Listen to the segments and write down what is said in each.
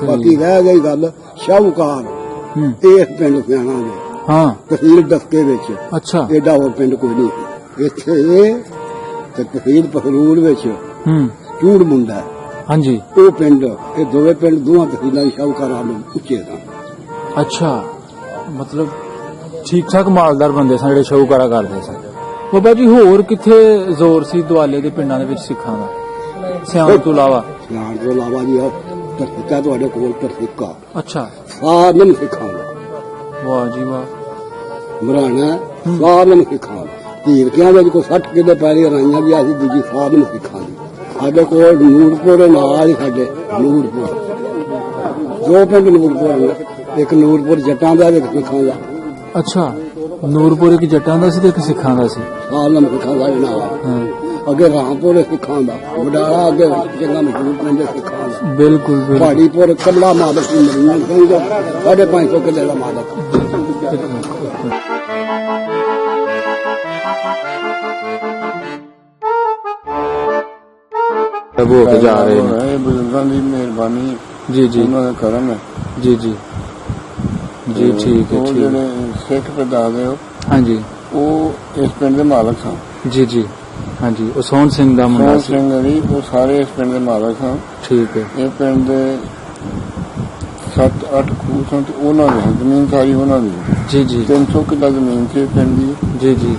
बाकी रह गई गल शाहूकार इस पिंड सियाणा दे हाँ तहसील डस्के विच अच्छा एडा वो पिंड कोई नहीं इत्थे ते तहसील पखरूल विच चूड़ मुंडा हाँ जी ਉਹ ਪਿੰਡ ਇਹ ਦੋਵੇਂ ਪਿੰਡ ਦੋਹਾਂ ਤਹਿਸੀਲਾਂ ਦੇ ਸ਼ਾਹੂਕਾਰਾਂ ਨੂੰ ਉੱਚੇ ਸਨ। अच्छा मतलब ठीक ठाक मालदार बंदे सन ਜਿਹੜੇ ਸ਼ਾਹੂਕਾਰਾ ਕਰਦੇ ਸਨ। ਬਾਬਾ ਜੀ ਹੋਰ ਕਿੱਥੇ ਜ਼ੋਰ ਸੀ ਦੁਆਲੇ ਦੇ ਪਿੰਡਾਂ ਦੇ ਵਿੱਚ ਸਿੱਖਾਂ ਦਾ ਸਿਆਣ ਤੋਂ ਇਲਾਵਾ? ਸਿਆਣ ਤੋਂ ਇਲਾਵਾ ਜੀ ਤਰਸਿੱਕਾ ਤੁਹਾਡੇ ਕੋਲ ਤਰਸਿੱਕਾ ਅੱਛਾ ਸਾਰਨ ਸਿੱਖਾਂ ਦਾ ਵਾਹ ਜੀ ਵਾਹ ਮਰਾਣਾ ਸਾਰਨ ਸਿੱਖਾਂ ਧੀਰਕਿਆਂ ਵਿੱਚ ਕੋਈ 60 ਕਿੱਲੇ ਪੈਲੀ ਰਾਈਆਂ ਵੀ ਅਸੀਂ ਦੂਜੀ ਸਾਰਨ ਸਿੱਖਾਂ ਦੀ ਸਾਡੇ ਕੋਲ ਨੂਰਪੁਰ ਨਾਲ ਹੀ ਸਾਡੇ ਨੂਰਪੁਰ ਦੋ ਪਿੰਡ ਨੂਰਪੁਰ ਇੱਕ ਨੂਰਪੁਰ ਜੱਟਾਂ ਦਾ ਇੱਕ ਸਿੱਖਾਂ ਦਾ। ਅੱਛਾ ਨੂਰਪੁਰ ਇੱਕ ਜੱਟਾਂ ਦਾ ਸੀ ਤੇ ਇੱਕ ਸਿੱਖਾਂ ਦਾ ਸੀ। ਸਾਰਨ ਸਿੱਖਾਂ ਦਾ ਜਨਾਬ ਅੱਗੇ ਰਾਮਪੁਰ ਸਿੱਖਾਂ ਦਾ ਵਡਾਲਾ ਅੱਗੇ ਚੰਗਾ ਮਸ਼ਹੂਰ ਪਿੰਡ ਸਿੱਖਾਂ ਦਾ। ਬਿਲਕੁਲ ਬਿਲਕੁਲ ਪਹਾੜੀਪੁਰ ਕਮਲਾ ਮਾਲਕ ਸੀ ਮਰੀਆਂ ਸਿੰਘ 550 ਕਿੱਲੇ ਦਾ ਮਾਲਕ। ਹੋ ਕੇ ਜਾ ਰਹੇ ਨੇ ਇਹ ਬਜ਼ੁਰਗਾਂ ਦੀ ਮਿਹਰਬਾਨੀ ਜੀ ਜੀ ਉਹਨਾਂ ਦਾ ਕਰਮ ਹੈ ਜੀ ਜੀ ਜੀ ਠੀਕ ਹੈ ਉਹ ਠੀਕ ਜਿਹੜੇ ਸਿੱਖ ਪੈਦਾ ਹੋਏ हाँ जी ਉਹ ਇਸ ਪਿੰਡ ਦੇ ਮਾਲਕ ਸਨ। जी जी हाँ जी ਉਹ ਸੋਹਣ ਸਿੰਘ ਦਾ ਮੁੰਡਾ ਸੋਹਣ ਸੀ। ਸਿੰਘ ਅਲੀ ਉਹ ਸਾਰੇ ਇਸ ਪਿੰਡ ਦੇ ਮਾਲਕ ਸਨ। ਠੀਕ ਹੈ ਇਹ ਪਿੰਡ ਦੇ 7-8 ਖੂਹ ਸਨ ਤੇ ਉਹਨਾਂ ਦੀ ਜ਼ਮੀਨ ਸਾਰੀ ਉਹਨਾਂ ਦੀ जी जी 300 ਕਿੱਲਾ ਜ਼ਮੀਨ ਸੀ ਇਸ ਪਿੰਡ ਦੀ। जी जी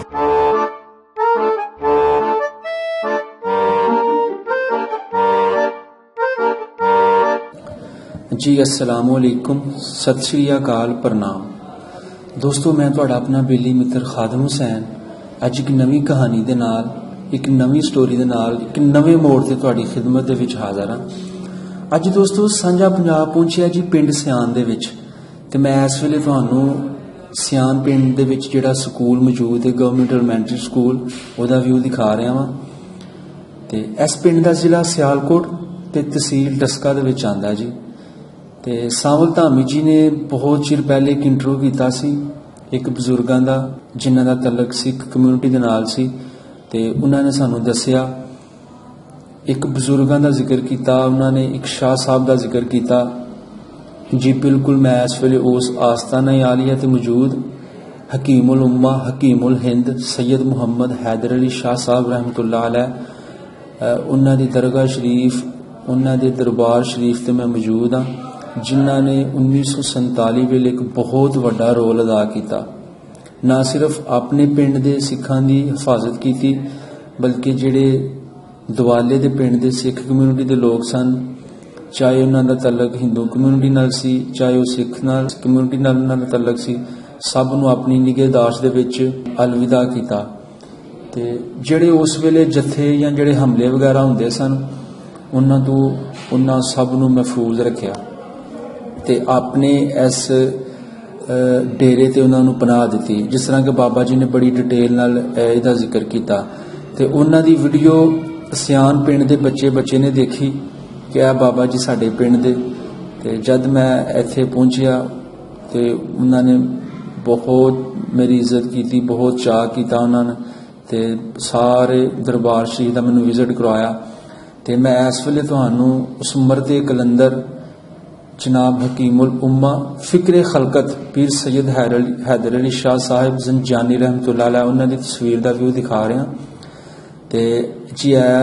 जी अस्सलाम वालेकुम सत श्री अकाल प्रणाम दोस्तों मैं ਤੁਹਾਡਾ ਆਪਣਾ ਬੇਲੀ ਮਿੱਤਰ ਖਾਦਮ ਹੁਸੈਨ ਅੱਜ ਇੱਕ ਨਵੀਂ ਕਹਾਣੀ ਦੇ ਨਾਲ ਇੱਕ ਨਵੀਂ ਸਟੋਰੀ ਦੇ ਨਾਲ ਇੱਕ ਨਵੇਂ ਮੋੜ ਤੇ ਤੁਹਾਡੀ ਖਿਦਮਤ ਦੇ ਵਿੱਚ ਹਾਜ਼ਰ ਹਾਂ। ਅੱਜ ਦੋਸਤੋ ਸਾਂਝਾ ਪੰਜਾਬ ਪਹੁੰਚਿਆ ਜੀ ਪਿੰਡ ਸਿਆਣ ਦੇ ਵਿੱਚ ਤੇ ਮੈਂ ਇਸ ਵੇਲੇ ਤੁਹਾਨੂੰ ਸਿਆਣ ਪਿੰਡ ਦੇ ਵਿੱਚ ਜਿਹੜਾ ਸਕੂਲ ਮੌਜੂਦ ਹੈ ਗਵਰਨਮੈਂਟ ਐਲੀਮੈਂਟਰੀ ਸਕੂਲ ਉਹਦਾ ਵਿਊ ਦਿਖਾ ਰਿਹਾ ਹਾਂ ਤੇ ਇਸ ਪਿੰਡ ਦਾ ਜ਼ਿਲ੍ਹਾ ਸਿਆਲਕੋਟ ਤੇ ਤਹਿਸੀਲ ਡਸਕਾ ਦੇ ਵਿੱਚ ਆਉਂਦਾ ਜੀ। ਤੇ ਸਾਵਲ ਧਾਮੀ ਜੀ ਨੇ ਬਹੁਤ ਚਿਰ ਪਹਿਲੇ ਇੱਕ ਇੰਟਰਵਿਊ ਕੀਤਾ ਸੀ ਇੱਕ ਬਜ਼ੁਰਗਾਂ ਦਾ ਜਿਨ੍ਹਾਂ ਦਾ ਤਲਕ ਸਿੱਖ ਕਮਿਊਨਿਟੀ ਦੇ ਨਾਲ ਸੀ ਤੇ ਉਹਨਾਂ ਨੇ ਸਾਨੂੰ ਦੱਸਿਆ ਇੱਕ ਬਜ਼ੁਰਗਾਂ ਦਾ ਜ਼ਿਕਰ ਕੀਤਾ ਉਹਨਾਂ ਨੇ ਇੱਕ ਸ਼ਾਹ ਸਾਹਿਬ ਦਾ ਜ਼ਿਕਰ ਕੀਤਾ ਜੀ। ਬਿਲਕੁਲ ਮੈਂ ਇਸ ਵੇਲੇ ਉਸ ਆਸਤਾਨਾ ਆਲੀਆ ਤੇ ਮੌਜੂਦ ਹਕੀਮੁਲ ਉਮਾ ਹਕੀਮੁਲ ਹਿੰਦ ਸੈयद ਮੁਹੰਮਦ ਹੈਦਰ ਅਲੀ ਸ਼ਾਹ ਸਾਹਿਬ ਰਹਿਮਤੁल्लाह अलैह ਉਹਨਾਂ ਦੀ ਦਰਗਾਹ ਸ਼ਰੀਫ ਉਹਨਾਂ ਦੇ ਦਰਬਾਰ ਸ਼ਰੀਫ ਤੇ ਮੈਂ ਮੌਜੂਦ ਹਾਂ ਜਿਨ੍ਹਾਂ ਨੇ 1947 ਵੇਲੇ ਇੱਕ ਬਹੁਤ ਵੱਡਾ ਰੋਲ ਅਦਾ ਕੀਤਾ। ਨਾ ਸਿਰਫ ਆਪਣੇ ਪਿੰਡ ਦੇ ਸਿੱਖਾਂ ਦੀ ਹਿਫਾਜ਼ਤ ਕੀਤੀ ਬਲਕਿ ਜਿਹੜੇ ਦੁਆਲੇ ਦੇ ਪਿੰਡ ਦੇ ਸਿੱਖ ਕਮਿਊਨਿਟੀ ਦੇ ਲੋਕ ਸਨ ਚਾਹੇ ਉਹਨਾਂ ਦਾ ਤਲਕ ਹਿੰਦੂ ਕਮਿਊਨਿਟੀ ਨਾਲ ਸੀ ਚਾਹੇ ਉਹ ਸਿੱਖ ਨਾਲ ਕਮਿਊਨਿਟੀ ਨਾਲ ਉਹਨਾਂ ਦਾ ਤਲਕ ਸੀ ਸਭ ਨੂੰ ਆਪਣੀ ਨਿਗਹਿਦਾਸ਼ਤ ਦੇ ਵਿੱਚ ਅਲਵਿਦਾ ਕੀਤਾ। ਤੇ ਜਿਹੜੇ ਉਸ ਵੇਲੇ ਜਥੇ ਜਾਂ ਜਿਹੜੇ ਹਮਲੇ ਵਗੈਰਾ ਹੁੰਦੇ ਸਨ ਉਹਨਾਂ ਤੋਂ ਉਹਨਾਂ ਸਭ ਨੂੰ ਮਹਿਫੂਜ਼ ਰੱਖਿਆ ਤੇ ਆਪਣੇ ਇਸ ਡੇਰੇ ਤੇ ਉਹਨਾਂ ਨੂੰ ਪਨਾਹ ਦਿੱਤੀ। ਜਿਸ ਤਰ੍ਹਾਂ ਕਿ ਬਾਬਾ ਜੀ ਨੇ ਬੜੀ ਡਿਟੇਲ ਨਾਲ ਇਹਦਾ ਜ਼ਿਕਰ ਕੀਤਾ ਤੇ ਉਹਨਾਂ ਦੀ ਵੀਡੀਓ ਸਿਆਣ ਪਿੰਡ ਦੇ ਬੱਚੇ ਨੇ ਦੇਖੀ ਕਿ ਇਹ ਬਾਬਾ ਜੀ ਸਾਡੇ ਪਿੰਡ ਦੇ। ਤੇ ਜਦ ਮੈਂ ਇੱਥੇ ਪਹੁੰਚਿਆ ਤੇ ਉਹਨਾਂ ਨੇ ਬਹੁਤ ਮੇਰੀ ਇੱਜ਼ਤ ਕੀਤੀ ਬਹੁਤ ਚਾਅ ਕੀਤਾ ਉਹਨਾਂ ਨੇ ਤੇ ਸਾਰੇ ਦਰਬਾਰ ਸ਼ਰੀਫ ਦਾ ਮੈਨੂੰ ਵਿਜ਼ਿਟ ਕਰਵਾਇਆ ਤੇ ਮੈਂ ਇਸ ਵੇਲੇ ਤੁਹਾਨੂੰ ਉਸ ਉਮਰ ਦੇ ਕਲੰਦਰ जनाब हकीमुल उम्मा फिक्र खलकत पीर सैयद हैदर अली शाह साहिब ज़ंजानी रहमतुल्लाह अलैह उन्होंने तस्वीर का व्यू दिखा रहे हैं तो जी है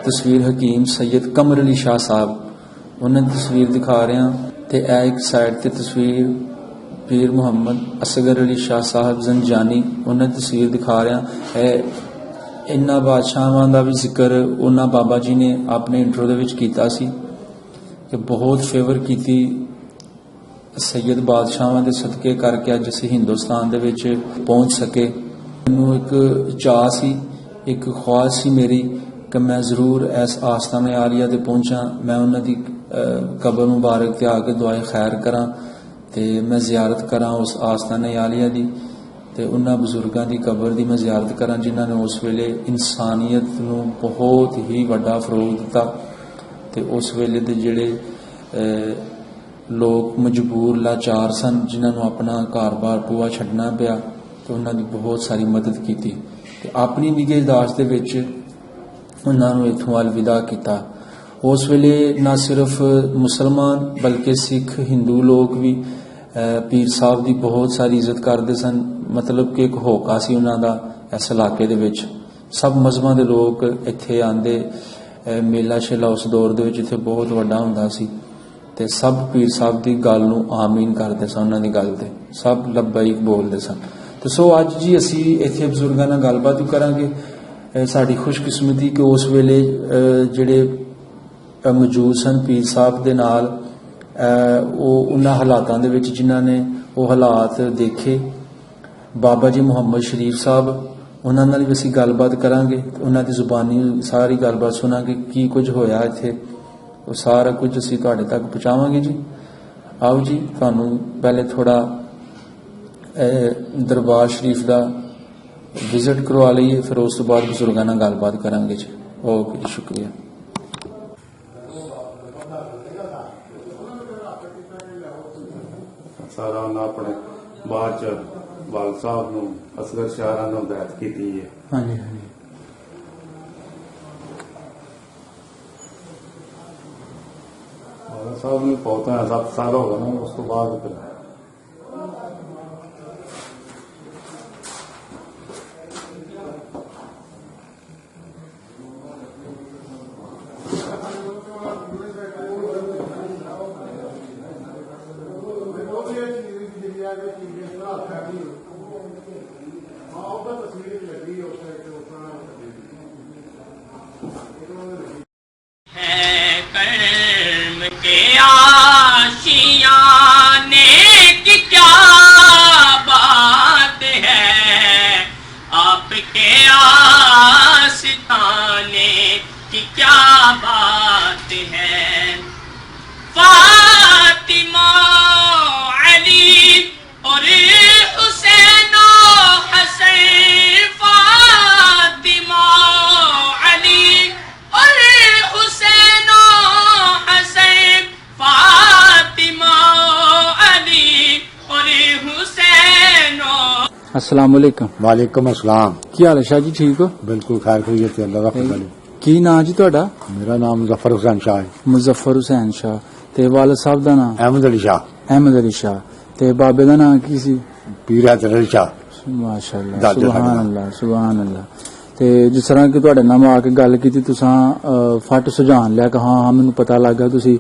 तस्वीर हकीम सैयद कमर अली शाह साहब उन्होंने तस्वीर दिखा रहे हैं तो एक साइड ते तस्वीर पीर मुहम्मद असगर अली शाह साहब ज़ंजानी उन्होंने तस्वीर दिखा रहे हैं। इन्हां बादशाहां दा भी जिक्र उन्हां बाबा जी ने अपने इंट्रो दे विच कीता सी कि बहुत फेवर की सैयद बादशाह के सदके करके अज असीं हिंदुस्तान दे विच पहुँच सके। मैनूं एक चाह सी एक ख्वाहिश सी मेरी कि मैं जरूर इस आस्ताना आलिया ते पहुँचा मैं उन्हां दी कबर मुबारक ते आके दुआए खैर करां ते मैं जियारत करां उस आस्ताना आलिया दी ते उन्हां बजुर्गां दी कबर दी मैं जियारत करां जिन्हां ने उस वेले इंसानियत नूं बहुत ही वड्डा फरोग दिता ते उस वेले दे जिहड़े लोग मजबूर लाचार सन जिन्होंने अपना घर-बार पूआ छड्डना पिया तो उन्होंने बहुत सारी मदद की ते अपनी निगहदाश्त दे विच उन्होंने इत्थों अलविदा किया। ਉਸ ਵੇਲੇ ਨਾ ਸਿਰਫ ਮੁਸਲਮਾਨ ਬਲਕਿ ਸਿੱਖ ਹਿੰਦੂ ਲੋਕ ਵੀ ਪੀਰ ਸਾਹਿਬ ਦੀ ਬਹੁਤ ਸਾਰੀ ਇੱਜ਼ਤ ਕਰਦੇ ਸਨ। ਮਤਲਬ ਕਿ ਇੱਕ ਹੋਕਾ ਸੀ ਉਹਨਾਂ ਦਾ ਇਸ ਇਲਾਕੇ ਦੇ ਵਿੱਚ। ਸਭ ਮਜ਼ਹਬਾਂ ਦੇ ਲੋਕ ਇੱਥੇ ਆਂਦੇ। ਮੇਲਾ ਸ਼ੇਲਾ ਉਸ ਦੌਰ ਦੇ ਵਿੱਚ ਇੱਥੇ ਬਹੁਤ ਵੱਡਾ ਹੁੰਦਾ ਸੀ ਤੇ ਸਭ ਪੀਰ ਸਾਹਿਬ ਦੀ ਗੱਲ ਨੂੰ ਆਮੀਨ ਕਰਦੇ ਸਨ। ਉਹਨਾਂ ਦੀ ਗੱਲ ਤੇ ਸਭ ਲੱਬੈਕ ਬੋਲਦੇ ਸਨ। ਤੇ ਸੋ ਅੱਜ ਜੀ ਅਸੀਂ ਇੱਥੇ ਬਜ਼ੁਰਗਾਂ ਨਾਲ ਗੱਲਬਾਤ ਵੀ ਕਰਾਂਗੇ। ਸਾਡੀ ਖੁਸ਼ਕਿਸਮਤੀ ਕਿ ਉਸ ਵੇਲੇ ਜਿਹੜੇ ਮੌਜੂਦ ਸਨ ਪੀਰ ਸਾਹਿਬ ਦੇ ਨਾਲ, ਉਹ ਉਹਨਾਂ ਹਾਲਾਤਾਂ ਦੇ ਵਿੱਚ ਜਿਨ੍ਹਾਂ ਨੇ ਉਹ ਹਾਲਾਤ ਦੇਖੇ। ਬਾਬਾ ਜੀ ਮੁਹੰਮਦ ਸ਼ਰੀਫ ਸਾਹਿਬ, ਉਹਨਾਂ ਨਾਲ ਵੀ ਅਸੀਂ ਗੱਲਬਾਤ ਕਰਾਂਗੇ। ਉਹਨਾਂ ਦੀ ਜ਼ੁਬਾਨੀ ਸਾਰੀ ਗੱਲਬਾਤ ਸੁਣਾਂਗੇ, ਕੀ ਕੁਝ ਹੋਇਆ ਇੱਥੇ, ਉਹ ਸਾਰਾ ਕੁਝ ਅਸੀਂ ਤੁਹਾਡੇ ਤੱਕ ਪਹੁੰਚਾਵਾਂਗੇ ਜੀ। ਆਓ ਜੀ, ਤੁਹਾਨੂੰ ਪਹਿਲੇ ਥੋੜਾ ਦਰਬਾਰ ਸ਼ਰੀਫ ਦਾ ਵਿਜ਼ਿਟ ਕਰਵਾ ਲਈਏ, ਫਿਰ ਉਸ ਤੋਂ ਬਾਅਦ ਬਜ਼ੁਰਗਾਂ ਨਾਲ ਗੱਲਬਾਤ ਕਰਾਂਗੇ ਜੀ। ਓਕੇ ਜੀ, ਸ਼ੁਕਰੀਆ। ਸਾਰਾ ਉਹਨਾਂ ਆਪਣੇ ਬਾਅਦ ਚ ਵਾਲ ਸਾਹਿਬ ਨੂੰ ਅਸਗਰ ਸ਼ਾਹਰਾਂ ਨੂੰ ਹਦਾਇਤ ਕੀਤੀ ਹੈ। ਹਾਂਜੀ ਹਾਂਜੀ। ਵਾਲ ਸਾਹਿਬ ਨੂੰ ਪਹੁੰਚਾ 7 ਸਾਲ ਹੋ ਗਏ ਨੇ। ਉਸ ਤੋਂ ਬਾਅਦ ਫਿਰ कर्म के आशियाने की क्या बात है, आपके आस्ताने की क्या बात है। फातिमा अली और हुसैन हसन, फातिमा अली और हुसैन हसन, फातिमा अली और हुसैन। अस्सलाम वालेकुम। ਵਾਲੇਕਮ ਅਸਲਾਮ। ਕੀ ਹਾਲ ਹੈ ਸ਼ਾਹ ਜੀ, ਠੀਕ ਹੋ? ਬਿਲਕੁਲ ਖੈਰ ਖੈਰੀਅਤ ਹੈ, ਅੱਲਾਹ ਦਾ ਫਜ਼ਲ ਹੈ। ਕੀ ਨਾਂ ਜੀ ਤੁਹਾਡਾ? ਮੇਰਾ ਨਾਮ ਮੁਜ਼ੱਫਰ ਹੁਸੈਨ ਸ਼ਾਹ ਹੈ। ਮੁਜ਼ੱਫਰ ਹੁਸੈਨ ਸ਼ਾਹ। ਤੇ ਵਾਲਦ ਸਾਹਿਬ ਦਾ ਨਾਮ? ਅਹਿਮਦ ਅਲੀ ਸ਼ਾਹ। ਅਹਿਮਦ ਅਲੀ ਸ਼ਾਹ। ਤੇ ਬਾਬੇ ਦਾ ਨਾਮ ਕੀ ਸੀ? ਪੀਰ ਹੈਦਰ ਅਲੀ ਸ਼ਾਹ। ਮਾਸ਼ਾਅੱਲਾ, ਦਾਦੇ ਸਾਡੇ ਸੁਭਾਨ ਨਾਲ। ਅੱਲਾਹ, ਸੁਭਾਨ ਅੱਲਾਹ। ਤੇ ਜਿਸ ਤਰ੍ਹਾਂ ਕਿ ਤੁਹਾਡੇ ਨਾਲ ਆ ਕੇ ਗੱਲ ਕੀਤੀ, ਤੁਸੀਂ ਫਟ ਸੁਝਾਨ ਲਿਆ ਕਿ ਹਾਂ ਮੈਨੂੰ ਪਤਾ ਲੱਗਾ ਤੁਸੀਂ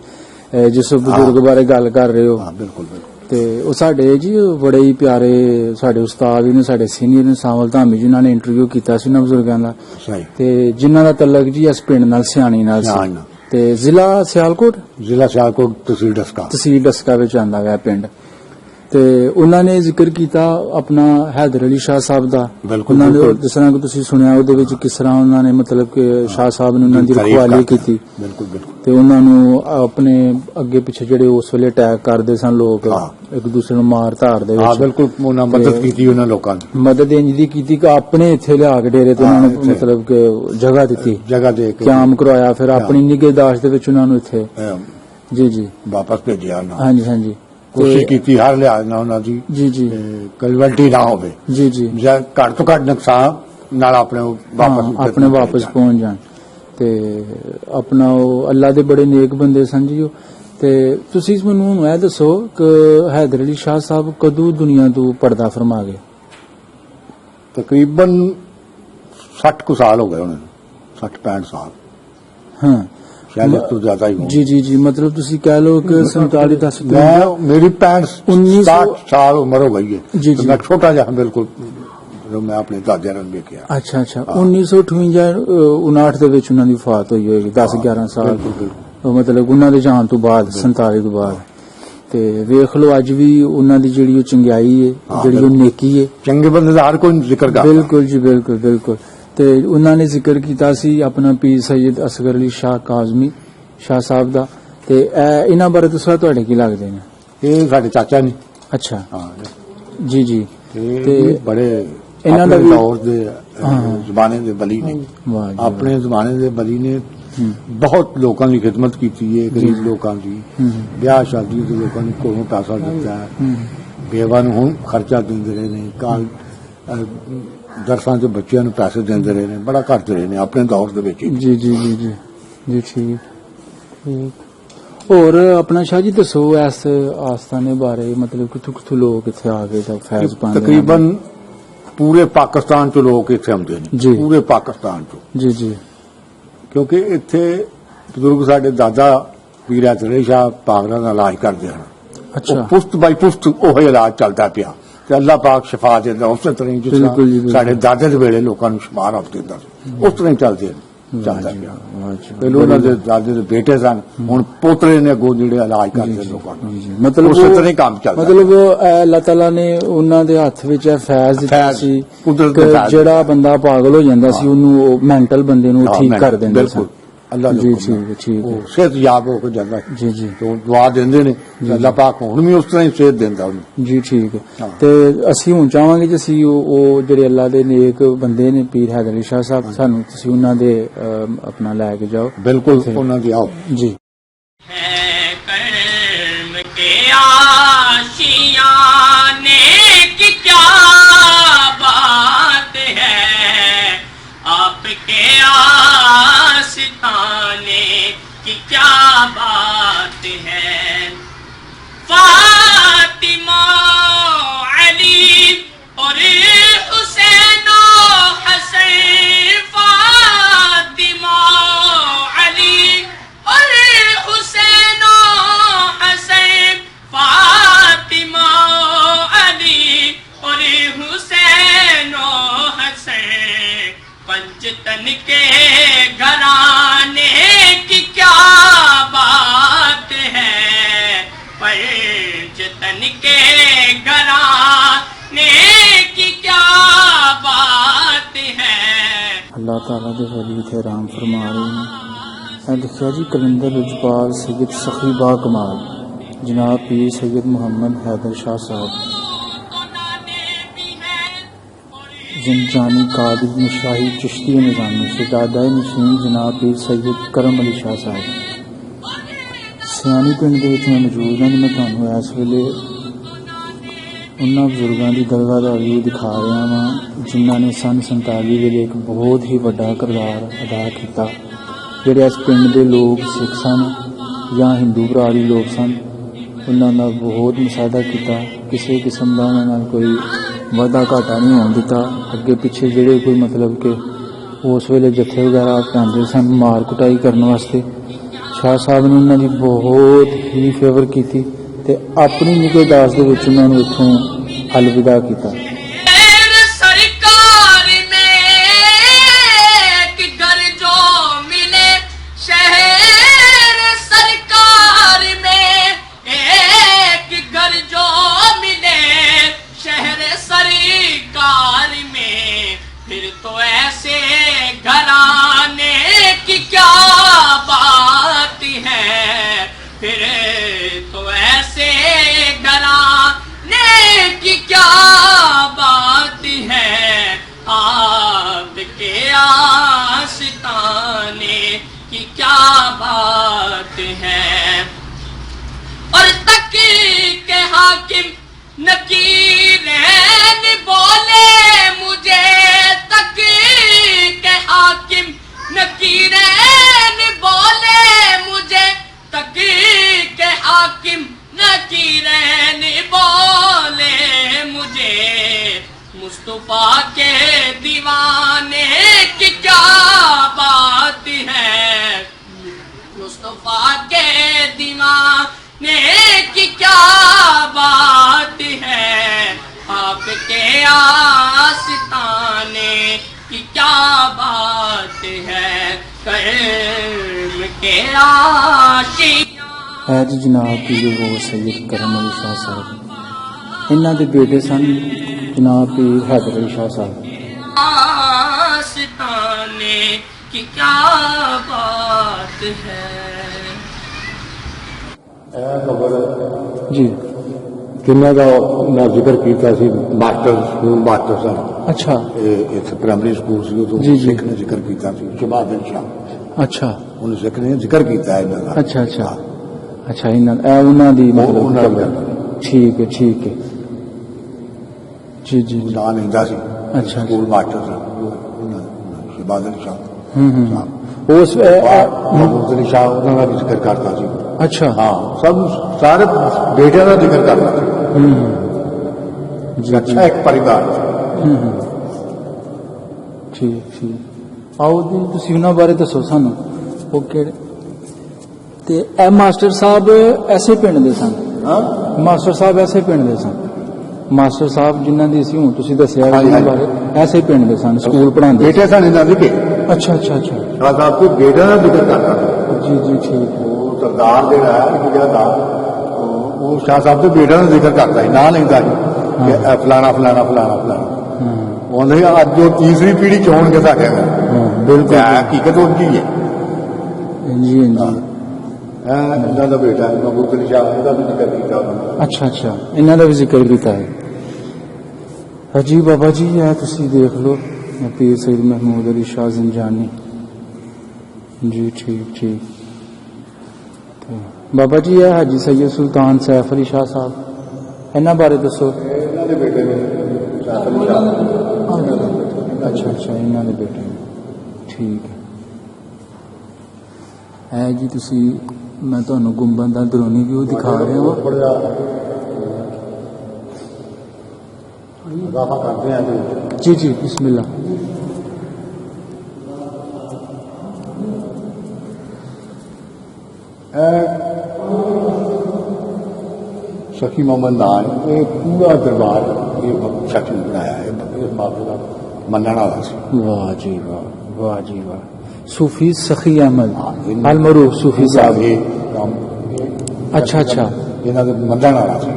ਜਿਸ ਬਜ਼ੁਰਗ ਬਾਰੇ ਗੱਲ ਕਰ ਰਹੇ ਹੋ। ਹਾਂ ਬਿਲਕੁਲ ਬਿਲਕੁਲ। ਤੇ ਉਹ ਸਾਡੇ ਜੀ ਬੜੇ ਹੀ ਪਿਆਰੇ ਸਾਡੇ ਉਸਤਾਦ ਵੀ ਨੇ, ਸਾਡੇ ਸੀਨੀਅਰ ਨੇ, ਸਾਵਲ ਧਾਮੀ ਜੀ, ਉਹਨਾਂ ਨੇ ਇੰਟਰਵਿਊ ਕੀਤਾ ਸੀ ਉਹਨਾਂ ਬਜ਼ੁਰਗਾਂ ਦਾ। ਸਹੀ। ਤੇ ਜਿਨ੍ਹਾਂ ਦਾ ਤਲਕ ਜੀ ਇਸ ਪਿੰਡ ਨਾਲ, ਸਿਆਣੀ ਨਾਲ ਸਿਆਣੀ ਸੀ। ਨਾਲ। ਤੇ ਜ਼ਿਲ੍ਹਾ ਸਿਆਲਕੋਟ, ਜ਼ਿਲ੍ਹਾ ਸਿਆਲਕੋਟ, ਤਹਿਸੀਲ ਡਸਕਾ। ਤਹਿਸੀਲ ਡਸਕਾ ਵਿੱਚ ਆਂਦਾ ਹੈ ਪਿੰਡ। ਤੇ ਉਹਨਾਂ ਨੇ ਜ਼ਿਕਰ ਕੀਤਾ ਆਪਣਾ ਹੈਦਰ ਅਲੀ ਸ਼ਾਹ ਸਾਹਿਬ ਦਾ। ਬਿਲਕੁਲ, ਉਹਨਾਂ ਨੇ ਬਿਲਕੁਲ। ਜਿਸ ਤਰ੍ਹਾਂ ਕਿ ਤੁਸੀਂ ਸੁਣਿਆ ਉਹਦੇ ਵਿੱਚ ਕਿਸ ਤਰ੍ਹਾਂ ਉਹਨਾਂ ਨੇ ਮਤਲਬ ਕਿ ਸ਼ਾਹ ਸਾਹਿਬ ਨੇ ਉਹਨਾਂ ਦੀ ਤਾਰੀਫ ਰਖਵਾਲੀ ਕਰਦੇ। ਕੀਤੀ ਬਿਲਕੁਲ ਬਿਲਕੁਲ। ਤੇ ਉਹਨਾਂ ਨੂੰ ਆਪਣੇ ਅੱਗੇ ਪਿੱਛੇ ਜਿਹੜੇ ਉਸ ਵੇਲੇ ਅਟੈਕ ਕਰਦੇ ਸਨ ਲੋਕ, ਹਾਂ। ਇੱਕ ਦੂਸਰੇ ਨੂੰ ਮਾਰ ਧਾਰ ਦੇ ਹਾਂ ਵਿੱਚ ਬਿਲਕੁਲ, ਉਹਨਾਂ ਮਦਦ ਕੀਤੀ ਉਹਨਾਂ ਲੋਕਾਂ ਦੀ। ਮਦਦ ਇੰਜ ਦੀ ਕੀਤੀ ਕਿ ਆਪਣੇ ਇੱਥੇ ਲਿਆ ਕੇ ਡੇਰੇ ਤੇ ਉਹਨਾਂ ਹਾਂ, ਨੂੰ ਇੱਥੇ। ਮਤਲਬ ਕਿ ਜਗ੍ਹਾ ਦਿੱਤੀ, ਜਗ੍ਹਾ ਦੇ ਕੇ ਕਿਆਮ ਕਰਵਾਇਆ, ਫਿਰ ਆਪਣੀ ਨਿਗਹਦਾਸ਼ਤ ਦੇ ਵਿੱਚ ਉਹਨਾਂ ਨੂੰ ਇੱਥੇ ਜੀ ਜੀ ਵਾਪਸ ਭੇਜਿਆ ਉਹਨਾਂ। ਹਾਂਜੀ ਹਾਂਜੀ। ਕੋਸ਼ਿਸ਼ ਕੀਤੀ ਹਰ ਲਿਹਾਜ਼ ਨਾਲ ਉਹਨਾਂ ਦੀ ਜੀ ਜੀ ਕਲਵਲਟੀ ਨਾ ਹੋਵੇ, ਜੀ ਜੀ। ਜਾਂ ਘੱਟ ਤੋਂ ਘੱਟ ਨੁਕਸਾਨ ਨਾਲ ਆਪਣੇ ਉਹ ਵਾਪਸ ਹਾਂ, ਆਪਣੇ ਵਾਪਸ ਪਹੁੰਚ ਜਾਣ। ਤੇ ਆਪਣਾ ਉਹ ਅੱਲਾ ਦੇ ਬੜੇ ਨੇਕ ਬੰਦੇ ਸਨ ਜੀ ਉਹ। ਤੇ ਤੁਸੀਂ ਮੈਨੂੰ ਹੁਣ ਇਹ ਦੱਸੋ ਕਿ ਹੈਦਰ ਅਲੀ ਸ਼ਾਹ ਸਾਹਿਬ ਕਦੋਂ ਦੁਨੀਆ ਤੋਂ ਪਰਦਾ ਫਰਮਾ ਗਏ? ਤਕਰੀਬਨ 60 ਕੁ ਸਾਲ ਹੋ ਗਏ ਉਹਨਾਂ ਨੂੰ, 60-65 ਸਾਲ, ਹਾਂ ਸ਼ਾਇਦ ਇਸ ਤੋਂ ਜ਼ਿਆਦਾ ਹੀ ਹੋਣ। ਜੀ ਜੀ ਜੀ। ਮਤਲਬ ਤੁਸੀਂ ਕਹਿ ਲਓ ਕਿ 47 10 ਮੈਂ ਮੇਰੀ 65 1900 ਸਾਲ ਉਮਰ ਹੋ ਗਈ ਹੈ। ਜੀ, ਤੇ ਜੀ। ਮੈਂ ਛੋਟਾ ਜਿਹਾ ਬਿਲਕੁਲ, ਜਦੋਂ ਮੈਂ ਆਪਣੇ ਦਾਦਿਆਂ ਨੂੰ ਵੇਖਿਆ। ਅੱਛਾ ਅੱਛਾ। 1958 59 ਦੇ ਵਿੱਚ ਉਹਨਾਂ ਦੀ ਵਫਾਤ ਹੋਈ ਹੋਏਗੀ, 10-11 ਸਾਲ। ਬਿਲਕੁਲ, ਬਿਲਕੁਲ। ਉਹ ਮਤਲਬ ਉਹਨਾਂ ਦੇ ਜਾਣ ਤੋਂ ਬਾਅਦ, 47 ਤੋਂ ਬਾਅਦ। ਤੇ ਵੇਖ ਲਓ ਅੱਜ ਵੀ ਉਹਨਾਂ ਦੀ ਜਿਹੜੀ ਉਹ ਚੰਗਿਆਈ ਹੈ, ਜਿਹੜੀ ਉਹ ਨੇਕੀ ਹੈ। ਚੰਗੇ ਬੰਦੇ ਦਾ ਹਰ ਕੋਈ ਜ਼ਿਕਰ ਕਰਦਾ। ਬਿਲਕੁਲ ਜੀ, ਬਿਲਕੁਲ ਬਿਲਕੁਲ। ਤੇ ਉਹਨਾਂ ਨੇ ਜ਼ਿਕਰ ਕੀਤਾ ਸੀ ਆਪਣਾ ਪੀਰ ਸੈਯਦ ਅਸਗਰ ਅਲੀ ਸ਼ਾਹ ਕਾਜ਼ਮੀ ਸ਼ਾਹ ਸਾਹਿਬ ਦਾ। ਤੇ ਇਹਨਾਂ ਬਾਰੇ ਤੁਸੀਂ ਤੁਹਾਡੇ ਕੀ ਲੱਗਦੇ ਨੇ? ਇਹ ਸਾਡੇ ਚਾਚਾ ਨੇ। ਅੱਛਾ ਹਾਂ ਜੀ ਜੀ। ਤੇ ਬੜੇ ਇਹਨਾਂ ਦਾ ਆਪਣੇ ਵੀ ਦੌਰ ਦੇ ਜ਼ਮਾਨੇ ਦੇ ਬਲੀ ਨੇ, ਵਾਹ ਜੀ, ਆਪਣੇ ਜ਼ਮਾਨੇ ਦੇ ਬਲੀ ਨੇ। ਬਹੁਤ ਲੋਕਾਂ ਦੀ ਖਿਦਮਤ ਕੀਤੀ ਹੈ, ਗਰੀਬ ਲੋਕਾਂ ਦੀ, ਵਿਆਹ ਸ਼ਾਦੀ ਦੇ ਲੋਕਾਂ ਨੂੰ ਕੋਲੋਂ ਪੈਸਾ ਦਿੱਤਾ ਹੈ, ਬੇਵਾ ਨੂੰ ਹੁਣ ਖਰਚਾ ਦਿੰਦੇ ਰਹੇ ਨੇ, ਕਾਲ ਦਰਸਾਂ ਦੇ ਬੱਚਿਆਂ ਨੂੰ ਪੈਸੇ ਦਿੰਦੇ ਰਹੇ ਨੇ, ਬੜਾ ਕਰਦੇ ਰਹੇ ਨੇ ਆਪਣੇ ਦੌਰ ਦੇ ਵਿੱਚ। ਜੀ ਜੀ ਜੀ ਜੀ ਜੀ। ਠੀਕ। ਠੀਕ। ਹੋਰ ਆਪਣਾ ਸ਼ਾਹ ਜੀ ਦੱਸੋ ਇਸ ਆਸਥਾਨੇ ਬਾਰੇ, ਮਤਲਬ ਕਿੱਥੋਂ ਲੋਕ ਇੱਥੇ ਆ ਕੇ ਤਾਂ ਫੈਜ਼ ਪਾਉਂਦੇ ਨੇ? ਤਕਰੀਬਨ ਪੂਰੇ ਪਾਕਿਸਤਾਨ ਚ ਲੋਕ ਇੱਥੇ ਆਉਂਦੇ ਜੀ। ਨੇ, ਪੂਰੇ ਪਾਕਿਸਤਾਨ ਚ, ਜੀ ਕਿਉਂਕਿ ਇੱਥੇ ਬਜ਼ੁਰਗ ਸਾਡੇ ਦਾਦਾ ਪੀਰ ਹੈਦਰ ਅਲੀ ਸ਼ਾਹ ਪਾਗਲਾਂ ਦਾ ਇਲਾਜ ਕਰਦੇ ਹਨ। ਅੱਛਾ। ਉਹ ਪੁਸ਼ਤ ਬਾਈ ਪੁਸ਼ਤ ਉਹ ਇਲਾਜ ਚੱਲਦਾ ਪਿਆ ਤੇ ਅੱਲਾਹ ਪਾਕ ਸ਼ਿਫਾ ਦਿੰਦਾ ਉਸੇ ਤਰ੍ਹਾਂ ਹੀ ਜਿਸ ਬਿਲਕੁਲ ਜੀ, ਤਰ੍ਹਾਂ ਬਿਲਕੁਲ। ਸਾਡੇ ਦਾਦੇ ਦੇ ਵੇਲੇ ਲੋਕਾਂ ਨੂੰ ਸ਼ਿਫਾ ਰੱਬ ਦਿੰਦਾ ਸੀ, ਉਸ ਤਰ੍ਹਾਂ ਹੀ ਚੱਲਦਾ ਪਿਆ। ਵਾਹ ਜੀ। ਪਹਿਲਾਂ ਉਹਨਾਂ ਦੇ ਦਾਦੇ ਦੇ ਬੇਟੇ ਸਨ, ਹੁਣ ਪੋਤਰੇ ਨੇ ਅੱਗੋਂ ਜਿਹੜੇ ਇਲਾਜ ਕਰਦੇ ਲੋਕਾਂ ਨੂੰ, ਮਤਲਬ ਉਸੇ ਤਰ੍ਹਾਂ ਹੀ ਕੰਮ ਚੱਲਦਾ। ਮਤਲਬ ਅੱਲਾਹ ਤਾਲਾ ਨੇ ਉਹਨਾਂ ਦੇ ਹੱਥ ਵਿੱਚ ਇਹ ਫੈਜ਼ ਦਿੱਤਾ ਫੈਜ਼, ਸੀ ਕੁਦਰਤ ਕਿ ਦਾ ਫੈਜ਼। ਜਿਹੜਾ ਬੰਦਾ ਪਾਗਲ ਹੋ ਜਾਂਦਾ ਸੀ ਉਹਨੂੰ ਉਹ ਮੈਂਟਲ ਬੰਦੇ ਨੂੰ ਠੀਕ ਕਰ ਦਿੰਦੇ ਬਿਲਕੁਲ ਸਨ। ਅੱਲਾਹ ਜੀ ਦੇ ਠੀਕ ਹੈ। ਉਹ ਸਿਹਤ ਯਾਬ ਹੋ ਕੇ ਜਾਂਦਾ ਹੈ। ਜੀ ਜੀ ਤੇ ਉਹ ਦੁਆ ਦਿੰਦੇ ਨੇ ਤੇ ਅੱਲਾਹ ਪਾਕ ਹੁਣ ਵੀ ਉਸ ਤਰ੍ਹਾਂ ਹੀ ਸਿਹਤ ਦਿੰਦਾ ਉਹਨੂੰ। ਜੀ ਠੀਕ ਹੈ। ਹਾਂ। ਤੇ ਅਸੀਂ ਹੁਣ ਚਾਹਾਂਗੇ ਕਿ ਅਸੀਂ ਉਹ ਜਿਹੜੇ ਅੱਲਾ ਦੇ ਨੇਕ ਬੰਦੇ ਨੇ ਪੀਰ ਹੈਦਰ ਅਲੀ ਸ਼ਾਹ ਸਾਹਿਬ, ਸਾਨੂੰ ਤੁਸੀਂ ਉਹਨਾਂ ਦੇ ਆਪਣਾ ਲੈ ਕੇ ਜਾਓ। ਬਿਲਕੁਲ ਉਹਨਾਂ ਦੀ ਆਓ ਜੀ। ہے کرم کے آشیانے کی کیا بات ہے، آپ کے آستانے کی کیا بات ہے، فاطمہ علی اور حسین و حسین، فاطمہ علی اور حسین و حسین، فاطمہ علی اور حسین و حسین، پنجتن کے گھرانے کی کیا بات ہے، پنجتن کے گھرانے کی کیا بات ہے۔ اللہ تعالیٰ دے ولی تے رحم فرما رہے ہیں۔ اے لکھیا جی کلندر اجبال سید سخی با کمال جناب پیر سید محمد حیدر شاہ صاحب، زنجانی قادر مشاہی چشتی نظامی شہزادہ نشین جناب پیر سید کرم علی شاہ صاحب سیانی پنڈ دے وچ میں موجود ہاں۔ میں تانوں اس ویلے انہاں بزرگاں دی درگاہ دا ویو دکھا رہا ہاں جنہاں نے سن 47 ویلے ایک بہت ہی بڑا کردار ادا کیتا۔ جڑے اس پنڈ دے لوگ سکھ سن یا ہندو برادری لوگ سن، انہاں دا بہت مساعدہ کیتا، کسی قسم دا انہاں نال کوئی وعدہ گھاٹا نہیں ہون دتا۔ اگے پیچھے جڑے کوئی مطلب کہ اس ویلے جتھے وغیرہ پہنچے سن مار کٹائی کرنے واسطے، شاہ صاحب نے انہاں دی بہت ہی فیور کیتی تے اپنی نگہداشت دے وچ انہاں نوں اتھوں الوداع کیتا۔ سرکار میں ایک گھر جو ملے، شہر سرکار میں ایک گھر جو ملے، شہر سرکار میں، پھر تو ایسے گھرانے کی کیا بات ہے، پھر تو ایسے گھرانے کی کیا بات ہے، آپ کے آستانے کی کیا بات ہے، اور تک کے حاکم نکیرین بولے مجھے، تک کے حاکم نکیرین بولے مجھے، تک کے حاکم نکیرین بولے مجھے، مصطفیٰ کے دیوانے کی کیا بات ہے، مصطفیٰ کے دیوانے کی کیا بات ہے، آپ کے آستانے کی کیا بات ہے، کرم کے آشیاں۔ ہے جی جناب پیر وہ سید کرم علی شاہ صاحب، انہاں دے بیٹے سن جناب پیر حیدر علی شاہ صاحب۔ آستانے کی کیا بات ہے۔ جی جنہاں دا میں ذکر کیتا سی ماسٹر سکول ماسٹر صاحب، اچھا اتنے پرائمری سکول سی ادو جی، جی۔ سکھ نے ذکر کیتا سی شباب بن شاہ، اچھا انہوں سکھ نے ذکر کیتا ہے انہاں دا۔ اچھا اچھا اچھا انہاں دی انہاں مطلب دا ٹھیک ہے جی جی جی نام لیندا سی اچھا سکول ماسٹر صاحب شباب بن شاہ ہوں صاحب۔ ਉਸ महमूद अली शाह ਉਹਨਾਂ ਦਾ ਵੀ ਜ਼ਿਕਰ ਕਰਦਾ ਸੀ। ਅੱਛਾ ਹਾਂ ਸਭ ਸਾਰੇ ਬੇਟਿਆਂ ਦਾ ਜ਼ਿਕਰ ਕਰਦਾ ਸੀ। ਅੱਛਾ ਇੱਕ ਪਰਿਵਾਰ ਠੀਕ ਆਓ ਜੀ ਤੁਸੀਂ ਉਹਨਾਂ ਬਾਰੇ ਦੱਸੋ ਸਾਨੂੰ ਉਹ ਕਿਹੜੇ ਤੇ ਇਹ ਮਾਸਟਰ ਸਾਹਿਬ ਐਸੇ ਪਿੰਡ ਦੇ ਸਨ। ਹਾਂ ਮਾਸਟਰ ਸਾਹਿਬ ਐਸੇ ਪਿੰਡ ਦੇ ਸਨ। ਮਾਸਟਰ ਸਾਹਿਬ ਜਿਨ੍ਹਾਂ ਦੀ ਸੀ ਹੁਣ ਤੁਸੀਂ ਦੱਸਿਆ ਹਾਂਜੀ, ਉਹਨਾਂ ਹਾਂਜੀ। ਬਾਰੇ ਐਸੇ ਪਿੰਡ ਦੇ ਸਨ ਸਕੂਲ ਪੜ੍ਹਾਉਂਦੇ। ਬੇਟੇ ਸਾਡੇ ਨਾਲ ਵੀ ਅੱਛਾ ਅੱਛਾ ਅੱਛਾ ਸ਼ਾਹ ਸਾਹਿਬ ਕੋਈ ਬੇਟਿਆਂ ਦਾ ਜ਼ਿਕਰ ਕਰਦਾ ਸੀ। ਜੀ ਜੀ ਠੀਕ ਉਹ ਸਰਦਾਰ ਜਿਹੜਾ ਹੈ ਇੱਕ ਜਿਹੜਾ ਦਾ ਉਹ ਸ਼ਾਹ ਸਾਹਿਬ ਦੇ ਬੇਟਿਆਂ ਦਾ ਜ਼ਿਕਰ ਕਰਦਾ ਸੀ, ਨਾਂ ਲੈਂਦਾ ਸੀ ਕਿ ਇਹ ਫਲਾਣਾ ਫਲਾਣਾ ਫਲਾਣਾ ਫਲਾਣਾ। ਉਹਨੇ ਅੱਜ ਜੋ ਤੀਸਰੀ ਪੀੜ੍ਹੀ ਚ ਹੋਣਗੇ ਸਾਡੇ ਨਾਲ ਬਿਲਕੁਲ ਹਕੀਕਤ ਹੁੰਦੀ ਹੈ। ਜੀ ਜੀ ਇਹ ਇਹਨਾਂ ਦਾ ਬੇਟਾ ਹੈ महमूद अली शाह, ਇਹਦਾ ਵੀ ਜ਼ਿਕਰ ਕੀਤਾ ਉਹਨਾਂ ਨੇ। ਅੱਛਾ ਅੱਛਾ ਇਹਨਾਂ ਦਾ ਵੀ ਜ਼ਿਕਰ ਕੀਤਾ ਹੈ। ਹਾਂਜੀ ਬਾਬਾ ਜੀ ਇਹ ਤੁਸੀਂ ਦੇਖ ਲਓ ਪੀਰ ਸੈਦ ਮਹਿਮੂਦ ਅਲੀ ਸ਼ਾਹ ਜ਼ਿੰਜਾਨੀ ਜੀ ਠੀਕ ਠੀਕ ਤੇ ਬਾਬਾ ਜੀ ਇਹ ਹਾਜੀ ਸੈਦ ਸੁਲਤਾਨ ਸੈਫ ਅਲੀ ਸ਼ਾਹ ਸਾਹਿਬ ਇਹਨਾਂ ਬਾਰੇ ਦੱਸੋ। ਇਹਨਾਂ ਦੇ ਬੇਟੇ ਨੇ ਸ਼ਾਹ ਅਲੀ ਸ਼ਾਹ। ਅੱਛਾ ਅੱਛਾ ਇਹਨਾਂ ਦੇ ਬੇਟੇ ਨੇ ਠੀਕ ਹੈ। ਇਹ ਜੀ ਤੁਸੀਂ ਮੈਂ ਤੁਹਾਨੂੰ ਗੁੰਬਦ ਦਾ ਦਰੋਨੀ ਵਿਊ ਦਿਖਾ ਰਿਹਾ ਹਾਂ। ਬੜਾ ਇਜ਼ਾਫਾ ਕਰਦੇ ਆ ਜੀ ਜੀ ਬਿਸਮਿल्लाह। शकी मोहम्मद नान ये पूरा दरबार ये शख्स ने बनाया है। इस बाबे का मनने वाला सी। वाह जी वाह जी वाह। सूफी सखी अहमद अलमरूफ सूफी साहब। अच्छा अच्छा इन्हों के मनने वाला सी।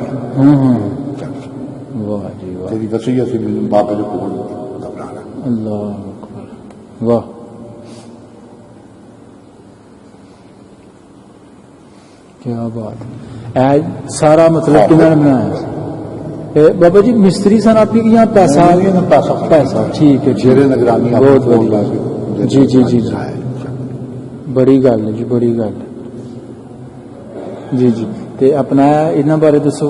वाह जी वाह। तेरी वसीयत सी मैंने बाबे के कोल दफनाना। अल्लाह अकबर वाह। क्या बात है। सारा मतलब किन्होंने बनाया बाबा जी मिस्त्री सन आप यहाँ पैसा पैसा ठीक है जेरे निगरानी बहुत बढ़िया जी जी जी जी बड़ी गल है जी बड़ी गल जी जी ते अपना इन्होंने बारे दसो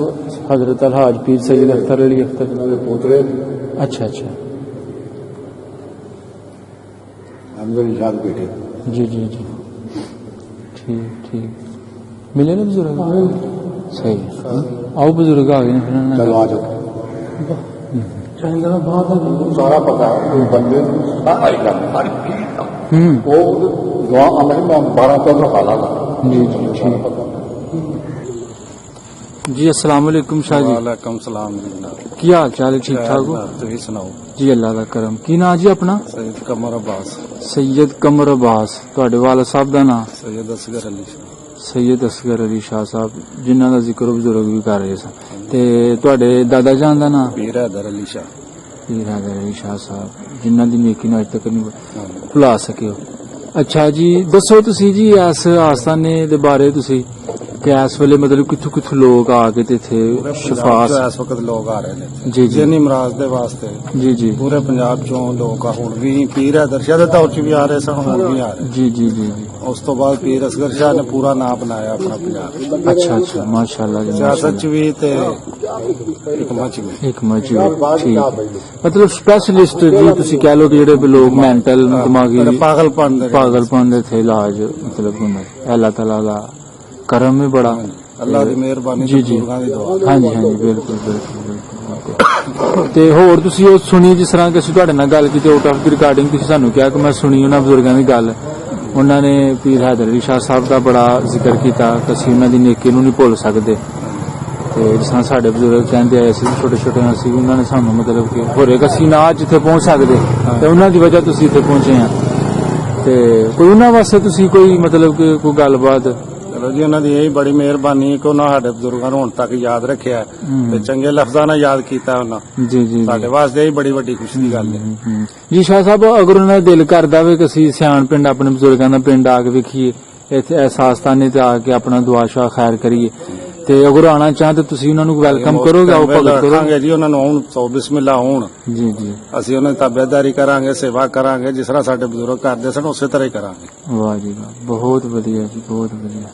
हजरत अलहाज पीर सैयद अख्तर अली अख्तर पोतरे अच्छा अच्छा अहमद अली शाह बेटे जी जी जी ठीक ठीक मिले ना बुजुर्ग सही आओ बुजुर्ग आ गए फिर चलो आ जाओ सारा पता है बंदे सारा ही काम सारी वो दुआ अमल में 12-14 साल का जी जी ठीक जी अस्सलाम वालेकुम शाह जी। वालेकुम सलाम जी जनाब। की हाल चाल है ठीक ठाक हो तुसीं सुनाओ। जी अल्लाह दा करम की नाम जी अपना सैयद कमर अब्बास सैयद कमर अब्बास ਤੁਹਾਡੇ ਵਾਲਾ ਸਾਹਿਬ ਦਾ ਨਾਮ सैयद असगर अली शाह। ਸੈयਦ ਅਸਗਰ ਅਲੀ ਸ਼ਾਹ ਸਾਹਿਬ ਜਿਨ੍ਹਾਂ ਦਾ ਜ਼ਿਕਰ ਬਜ਼ੁਰਗ ਵੀ ਕਰ ਰਹੇ ਸਨ ਤੇ ਤੁਹਾਡੇ ਦਾਦਾ ਜਾਨ ਦਾ ਨਾਮ पीर हैदर अली शाह। ਪੀਰ ਹੈਦਰ ਅਲੀ ਸ਼ਾਹ ਸਾਹਿਬ ਜਿਨ੍ਹਾਂ ਦੀ ਨੇਕੀ ਨੂੰ ਅੱਜ ਤੱਕ ਨਹੀਂ ਭੁਲਾ ਸਕੇ ਹੋ। ਅੱਛਾ ਜੀ ਦੱਸੋ ਤੁਸੀਂ ਜੀ ਇਸ ਆਸਤਾਨੇ ਦੇ ਬਾਰੇ ਤੁਸੀਂ ਕਿ ਇਸ ਵੇਲੇ ਮਤਲਬ ਕਿੱਥੋਂ ਕਿੱਥੋਂ ਲੋਕ ਆ ਕੇ ਤੇ ਇੱਥੇ ਸ਼ਫਾ इस वक्त लोग आ रहे हैं जी जी जिनी मराज दे वास्ते जी जी पूरे पंजाब चों लोग हुण भी पीर हैदर शाह दे दौर च भी आ रहे सन हुण भी आ रहे। जी जी जी जी उस तो बाद पीर असगर शाह ने पूरा नाम बनाया अपना पंजाब। अच्छा अच्छा माशाल्लाह जी सियासत च भी ते हिकमत च भी। ਇੱਕ ਮਜੂਦ ਠੀਕ ਮਤਲਬ ਸਪੈਸ਼ਲਿਸਟ ਜੀ ਤੁਸੀਂ ਕਹਿ ਲਓ ਕਿ ਜਿਹੜੇ ਲੋਕ ਮੈਂਟਲ ਦਿਮਾਗੀ पागलपन दे पागलपन ਦੇ ਥੇ ਇਲਾਜ ਮਤਲਬ ਹੁੰਦਾ ਅੱਲਾਹ ਤਾਲਾ ਦਾ ਕਰਮ ਵੀ ਬੜਾ अल्लाह दी मेहरबानी जी ते जी बुजुर्गां दी दुआ। ਹਾਂਜੀ ਹਾਂਜੀ ਬਿਲਕੁਲ ਬਿਲਕੁਲ ਤੇ ਹੋਰ ਤੁਸੀਂ ਉਹ ਸੁਣੀ ਜਿਸ ਤਰ੍ਹਾਂ ਕਿ ਅਸੀਂ ਤੁਹਾਡੇ ਨਾਲ ਗੱਲ ਕੀਤੀ ਆਊਟ ਆਫ ਦੀ ਰਿਕਾਰਡਿੰਗ ਤੁਸੀਂ ਸਾਨੂੰ ਕਿਹਾ ਕਿ ਮੈਂ ਸੁਣੀ ਉਹਨਾਂ ਬਜ਼ੁਰਗਾਂ ਦੀ ਗੱਲ ਉਹਨਾਂ ਨੇ ਪੀਰ ਹੈਦਰ ਅਲੀ ਸ਼ਾਹ ਸਾਹਿਬ ਦਾ ਬੜਾ ਜ਼ਿਕਰ ਕੀਤਾ ਕਿ ਅਸੀਂ ਉਹਨਾਂ ਦੀ ਨੇਕੀ ਨੂੰ ਨਹੀਂ ਭੁੱਲ ਸਕਦੇ ਤੇ ਜਿਸ ਤਰ੍ਹਾਂ ਸਾਡੇ ਬਜ਼ੁਰਗ ਕਹਿੰਦੇ ਆਏ ਸੀ ਛੋਟੇ ਛੋਟੇ ਅਸੀਂ ਉਹਨਾਂ ਨੇ ਸਾਨੂੰ ਮਤਲਬ ਕਿ ਹੋਰੇ ਅਸੀਂ ਨਾ ਜਿੱਥੇ ਪਹੁੰਚ ਸਕਦੇ ਤੇ ਉਹਨਾਂ ਦੀ ਵਜ੍ਹਾ ਤੁਸੀਂ ਇੱਥੇ ਪਹੁੰਚੇ ਆ ਤੇ ਕੋਈ ਉਹਨਾਂ ਵਾਸਤੇ ਤੁਸੀਂ ਕੋਈ ਮਤਲਬ ਕਿ ਕੋਈ ਗੱਲਬਾਤ ਚਲੋ ਜੀ ਉਹਨਾਂ ਦੀ ਇਹ ਬੜੀ ਮਿਹਰਬਾਨੀ ਕਿ ਉਹਨਾਂ ਸਾਡੇ ਬਜ਼ੁਰਗਾਂ ਨੂੰ ਹੁਣ ਤੱਕ ਯਾਦ ਰੱਖਿਆ ਤੇ ਚੰਗੇ ਲਫ਼ਜ਼ਾਂ ਨਾਲ ਯਾਦ ਕੀਤਾ ਉਹਨਾਂ ਜੀ ਜੀ ਸਾਡੇ ਵਾਸਤੇ ਇਹ ਬੜੀ ਵੱਡੀ ਖੁਸ਼ੀ ਦੀ ਗੱਲ ਹੈ। ਜੀ ਸ਼ਾਹ ਸਾਹਿਬ ਅਗਰ ਉਹਨਾਂ ਦਾ ਦਿਲ ਕਰਦਾ ਵੇ ਕਿ ਅਸੀਂ ਸਿਆਣ ਪਿੰਡ ਆਪਣੇ ਬਜ਼ੁਰਗਾਂ ਦਾ ਪਿੰਡ ਆ ਕੇ ਵੇਖੀਏ ਇੱਥੇ ਅਹਿਸਾਸਤਾਨੇ ਤੇ ਆ ਕੇ ਆਪਣਾ ਦੁਆ ਸ਼ਾ ਖੈਰ ਕਰੀਏ ਤੇ ਅਗਰ ਆਣਾ ਚਾਹते ਤੁਸੀਂ ਉਹਨਾਂ ਨੂੰ ਵੈਲਕਮ ਕਰੋਗੇ ਆਓ ਭਗਤ ਕਰਾਂਗੇ ਜੀ ਉਹਨਾਂ ਨੂੰ ਆਉਣ ਸੋ ਬਿਸਮਿਲ੍ਲਾ ਹੋਣ ਜੀ ਜੀ ਅਸੀਂ ਉਹਨਾਂ ਦੀ ਤਾਬੇਦਾਰੀ ਕਰਾਂਗੇ ਸੇਵਾ ਕਰਾਂਗੇ ਜਿਸ ਤਰ੍ਹਾਂ ਸਾਡੇ ਬਜ਼ੁਰਗ ਕਰਦੇ ਸਨ ਉਸੇ ਤਰ੍ਹਾਂ ਹੀ ਕਰਾਂਗੇ। ਵਾਹ ਜੀ ਵਾਹ ਬਹੁਤ ਵਧੀਆ ਜੀ ਬਹੁਤ ਵਧੀਆ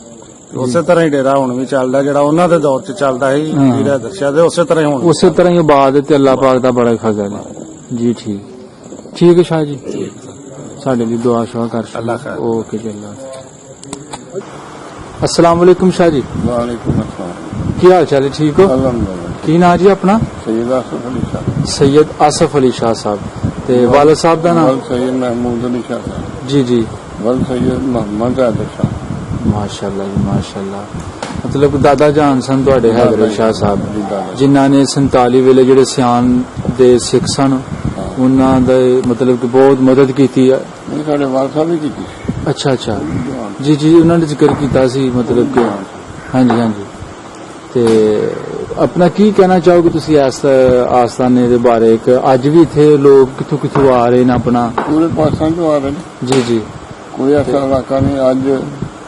ਉਸੇ ਤਰ੍ਹਾਂ ਹੀ ਡੇਰਾ ਹੁਣ ਵੀ ਚੱਲਦਾ ਜਿਹੜਾ ਉਹਨਾਂ ਦੇ ਦੌਰ 'ਚ ਚੱਲਦਾ ਸੀ ਪੀਰ ਹੈਦਰ ਸ਼ਾਹ ਦੇ ਉਸੇ ਤਰ੍ਹਾਂ ਹੀ ਹੁਣ ਉਸੇ ਤਰ੍ਹਾਂ ਹੀ ਇਬਾਦਤ ਤੇ ਅੱਲਾਹ ਪਾਕ ਦਾ ਬੜਾ ਫਜ਼ਲ ਹੈ ਜੀ ਠੀਕ ਠੀਕ ਹੈ ਸ਼ਾਹ ਜੀ ਸਾਡੇ ਲਈ ਦੁਆ ਸ਼ੁਆ ਕਰ ਅੱਲਾ ਖੈਰ। ਓਕੇ ਜੀ ਅੱਲਾ अस्सलाम वालेकुम शाह जी ਵਾਲੇਕੁਮ ਅਸਲਾਮ ਕੀ ਹਾਲ ਚਾਲ ਹੈ ਠੀਕ ਹੋ ਅਲਹਮਦੁਲਿਲਾ ਕੀ ਨਾਂ ਜੀ ਆਪਣਾ ਸੈਯਦ ਆਸਫ ਅਲੀ ਸ਼ਾਹ ਸੈयद आसफ अली शाह साहब ਤੇ ਵਾਲਦ ਸਾਹਿਬ ਦਾ ਨਾਮ ਵਲ ਸੈਯਦ ਮਹਿਮੂਦ ਅਲੀ ਸ਼ਾਹ ਸਾਹਿਬ ਜੀ ਜੀ ਵਲ ਸੈਯਦ ਮੁਹੰਮਦ ਆਦਿਲ ਸ਼ਾਹ ਮਾਸ਼ਾਅੱਲਾ ਜੀ ਮਾਸ਼ਾਅੱਲਾ ਮਤਲਬ ਦਾਦਾ ਜਾਨ ਸਨ ਤੁਹਾਡੇ ਹੈਦਰ ਸ਼ਾਹ ਸਾਹਿਬ ਜਿਨ੍ਹਾਂ ਨੇ 47 ਵੇਲੇ ਜਿਹੜੇ ਸਿਆਣ ਦੇ ਸਿੱਖ ਸਨ ਉਹਨਾਂ ਦਾ ਮਤਲਬ ਕਿ ਬਹੁਤ ਮਦਦ ਕੀਤੀ ਹੈ ਇਹ ਸਾਡੇ ਵਾਲ ਸਾਹਿਬ ਵੀ ਕੀਤੀ ਅੱਛਾ ਅੱਛਾ ਜੀ ਜੀ ਉਹਨਾਂ ਨੇ ਜ਼ਿਕਰ ਕੀਤਾ ਸੀ ਮਤਲਬ ਕਿ ਹਾਂਜੀ ਹਾਂਜੀ ਤੇ ਆਪਣਾ ਕੀ ਕਹਿਣਾ ਚਾਹੋਗੇ ਤੁਸੀਂ ਇਸ ਆਸਤਾਨੇ ਦੇ ਬਾਰੇ ਕਿ ਅੱਜ ਵੀ ਇੱਥੇ ਲੋਕ ਕਿੱਥੋਂ ਕਿੱਥੋਂ ਆ ਰਹੇ ਨੇ ਆਪਣਾ ਪੂਰੇ ਪਾਕਿਸਤਾਨ ਤੋਂ ਆ ਰਹੇ ਨੇ ਜੀ ਜੀ ਕੋਈ ਐਸਾ ਇਲਾਕਾ ਨਹੀਂ ਅੱਜ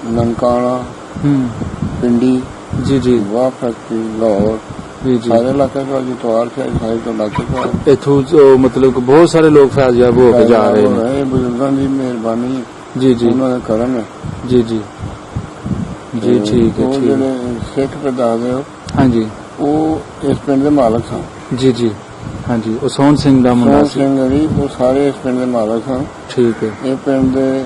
ਨਨਕਾਣਾ ਹੂੰ ਪਿੰਡੀ ਜੀ ਜੀ ਵਾਹ ਫੈਕਟਰੀ ਲਾਹੌਰ ਜੀ ਜੀ ਸਾਰੇ ਇਲਾਕੇ ਤੋਂ ਅੱਜ ਤਵਾਰ ਸੇ ਸਾਰੇ ਤੋਂ ਇਲਾਕੇ ਤੋਂ ਆ ਰਹੇ ਇੱਥੋਂ ਮਤਲਬ ਕਿ ਬਹੁਤ ਸਾਰੇ ਲੋਕ ਫੈਜ਼ਯਾਬ ਹੋ ਕੇ ਜਾ ਰਹੇ ਨੇ ਇਹ ਬਜ਼ੁਰਗਾਂ ਦੀ ਮਿਹਰਬਾਨੀ ਜੀ ਜੀ ਉਹਨਾਂ ਦਾ ਕਰਮ ਹੈ ਜੀ ਜੀ ਜੀ ਠੀਕ ਹੈ ਉਹ ਠੀਕ ਜਿਹੜੇ ਸਿੱਖ ਪਰਦਾਦੇ ਹੋ ਹਾਂਜੀ ਉਹ ਇਸ ਪਿੰਡ ਦੇ ਮਾਲਕ ਸਨ ਜੀ ਜੀ ਹਾਂਜੀ ਉਹ ਸੋਹਣ ਸਿੰਘ ਦਾ ਮੁੰਡਾ ਸੋਹਣ ਸੀ ਸਿੰਘ ਅਲੀ ਉਹ ਸਾਰੇ ਇਸ ਪਿੰਡ ਦੇ ਮਾਲਕ ਸਨ ਠੀਕ ਹੈ ਇਹ ਪਿੰਡ ਦੇ